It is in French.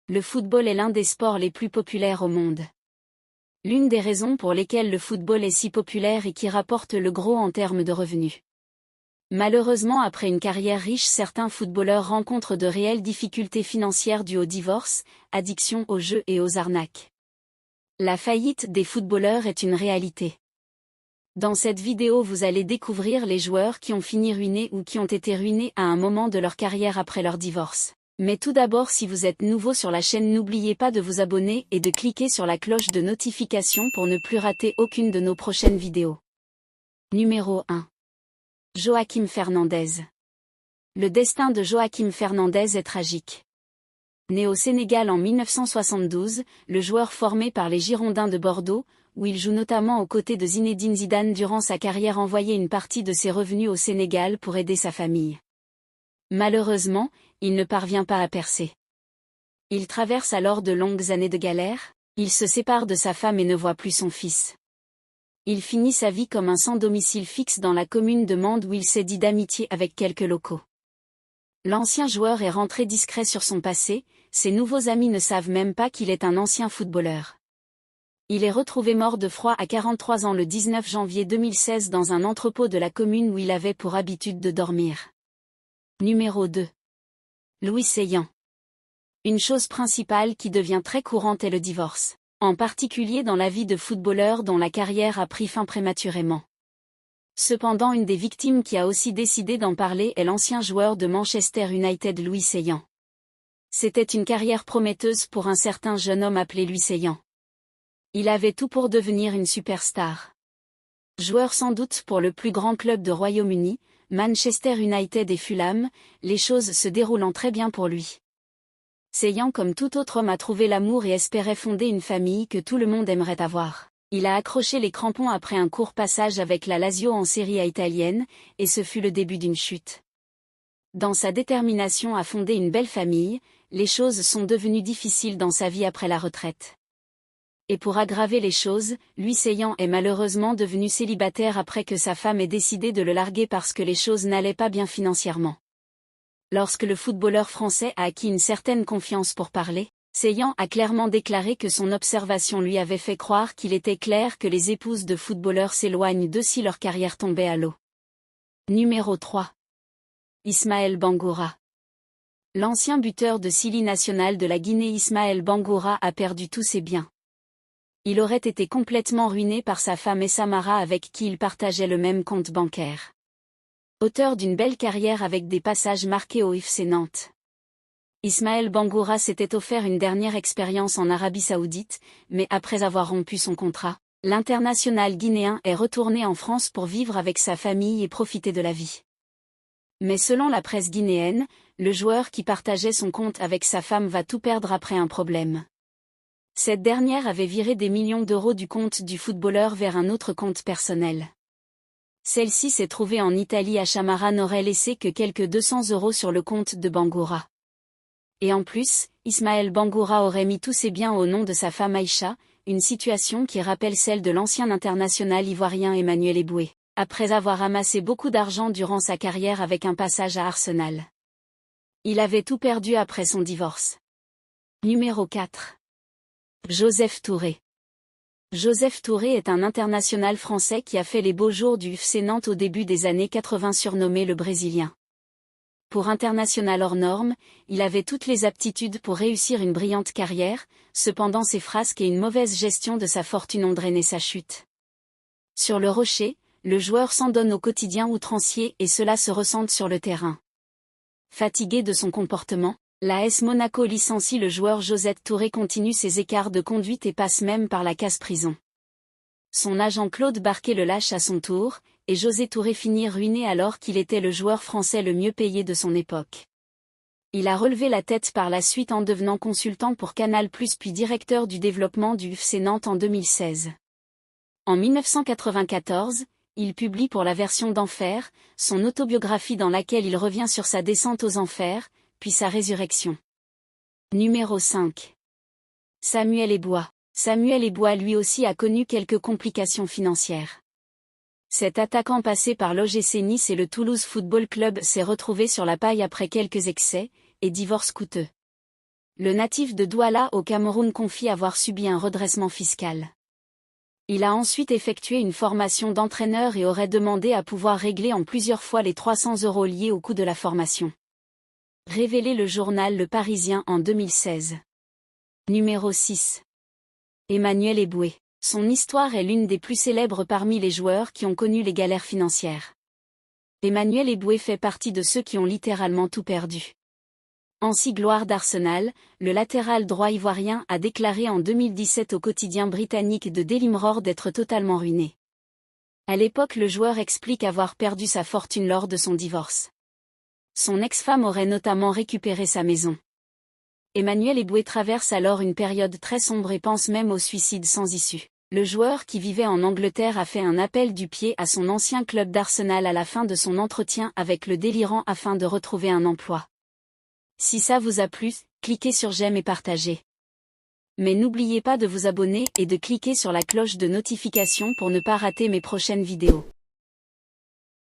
Le football est l'un des sports les plus populaires au monde. L'une des raisons pour lesquelles le football est si populaire et qui rapporte le gros en termes de revenus. Malheureusement, après une carrière riche, certains footballeurs rencontrent de réelles difficultés financières dues au divorce, addiction aux jeux et aux arnaques. La faillite des footballeurs est une réalité. Dans cette vidéo, vous allez découvrir les joueurs qui ont fini ruinés ou qui ont été ruinés à un moment de leur carrière après leur divorce. Mais tout d'abord, si vous êtes nouveau sur la chaîne, n'oubliez pas de vous abonner et de cliquer sur la cloche de notification pour ne plus rater aucune de nos prochaines vidéos. Numéro 1. Joaquim Fernandez. Le destin de Joaquim Fernandez est tragique. Né au Sénégal en 1972, le joueur formé par les Girondins de Bordeaux, où il joue notamment aux côtés de Zinedine Zidane durant sa carrière, envoyait une partie de ses revenus au Sénégal pour aider sa famille. Malheureusement, il ne parvient pas à percer. Il traverse alors de longues années de galère, il se sépare de sa femme et ne voit plus son fils. Il finit sa vie comme un sans domicile fixe dans la commune de Mende où il s'est lié d'amitié avec quelques locaux. L'ancien joueur est rentré discret sur son passé, ses nouveaux amis ne savent même pas qu'il est un ancien footballeur. Il est retrouvé mort de froid à 43 ans le 19 janvier 2016 dans un entrepôt de la commune où il avait pour habitude de dormir. Numéro 2. Louis Seillan. Une chose principale qui devient très courante est le divorce, en particulier dans la vie de footballeurs dont la carrière a pris fin prématurément. Cependant, une des victimes qui a aussi décidé d'en parler est l'ancien joueur de Manchester United Louis Seillan. C'était une carrière prometteuse pour un certain jeune homme appelé Louis Seillan. Il avait tout pour devenir une superstar. Joueur sans doute pour le plus grand club de Royaume-Uni, Manchester United et Fulham, les choses se déroulant très bien pour lui. Seillan, comme tout autre homme, a trouvé l'amour et espérait fonder une famille que tout le monde aimerait avoir. Il a accroché les crampons après un court passage avec la Lazio en Serie A italienne, et ce fut le début d'une chute. Dans sa détermination à fonder une belle famille, les choses sont devenues difficiles dans sa vie après la retraite. Et pour aggraver les choses, Louis Seillan est malheureusement devenu célibataire après que sa femme ait décidé de le larguer parce que les choses n'allaient pas bien financièrement. Lorsque le footballeur français a acquis une certaine confiance pour parler, Seillan a clairement déclaré que son observation lui avait fait croire qu'il était clair que les épouses de footballeurs s'éloignent d'eux si leur carrière tombait à l'eau. Numéro 3. Ismaël Bangoura. L'ancien buteur de Sili National de la Guinée, Ismaël Bangoura, a perdu tous ses biens. Il aurait été complètement ruiné par sa femme Essamara avec qui il partageait le même compte bancaire. Auteur d'une belle carrière avec des passages marqués au FC Nantes. Ismaël Bangoura s'était offert une dernière expérience en Arabie Saoudite, mais après avoir rompu son contrat, l'international guinéen est retourné en France pour vivre avec sa famille et profiter de la vie. Mais selon la presse guinéenne, le joueur qui partageait son compte avec sa femme va tout perdre après un problème. Cette dernière avait viré des millions d'euros du compte du footballeur vers un autre compte personnel. Celle-ci s'est trouvée en Italie. Chamara n'aurait laissé que quelques 200 € sur le compte de Bangoura. Et en plus, Ismaël Bangoura aurait mis tous ses biens au nom de sa femme Aïcha, une situation qui rappelle celle de l'ancien international ivoirien Emmanuel Eboué, après avoir amassé beaucoup d'argent durant sa carrière avec un passage à Arsenal. Il avait tout perdu après son divorce. Numéro 4. Joseph Touré. Joseph Touré est un international français qui a fait les beaux jours du FC Nantes au début des années 80, surnommé le Brésilien. Pour international hors norme, il avait toutes les aptitudes pour réussir une brillante carrière, cependant ses frasques et une mauvaise gestion de sa fortune ont drainé sa chute. Sur le rocher, le joueur s'en donne au quotidien outrancier et cela se ressent sur le terrain. Fatigué de son comportement, l'AS Monaco licencie le joueur. Joseph Touré continue ses écarts de conduite et passe même par la case prison. Son agent Claude Barquet le lâche à son tour, et José Touré finit ruiné alors qu'il était le joueur français le mieux payé de son époque. Il a relevé la tête par la suite en devenant consultant pour Canal+ puis directeur du développement du FC Nantes en 2016. En 1994, il publie pour la version d'Enfer, son autobiographie dans laquelle il revient sur sa descente aux enfers, puis sa résurrection. Numéro 5. Samuel Eboa. Samuel Eboa lui aussi a connu quelques complications financières. Cet attaquant passé par l'OGC Nice et le Toulouse Football Club s'est retrouvé sur la paille après quelques excès et divorce coûteux. Le natif de Douala au Cameroun confie avoir subi un redressement fiscal. Il a ensuite effectué une formation d'entraîneur et aurait demandé à pouvoir régler en plusieurs fois les 300 € liés au coût de la formation. Révélé le journal Le Parisien en 2016. Numéro 6. Emmanuel Eboué. Son histoire est l'une des plus célèbres parmi les joueurs qui ont connu les galères financières. Emmanuel Eboué fait partie de ceux qui ont littéralement tout perdu. Ancien gloire d'Arsenal, le latéral droit ivoirien a déclaré en 2017 au quotidien britannique de Daily Mirror d'être totalement ruiné. À l'époque, le joueur explique avoir perdu sa fortune lors de son divorce. Son ex-femme aurait notamment récupéré sa maison. Emmanuel Eboué traverse alors une période très sombre et pense même au suicide sans issue. Le joueur qui vivait en Angleterre a fait un appel du pied à son ancien club d'Arsenal à la fin de son entretien avec le délirant afin de retrouver un emploi. Si ça vous a plu, cliquez sur j'aime et partagez. Mais n'oubliez pas de vous abonner et de cliquer sur la cloche de notification pour ne pas rater mes prochaines vidéos.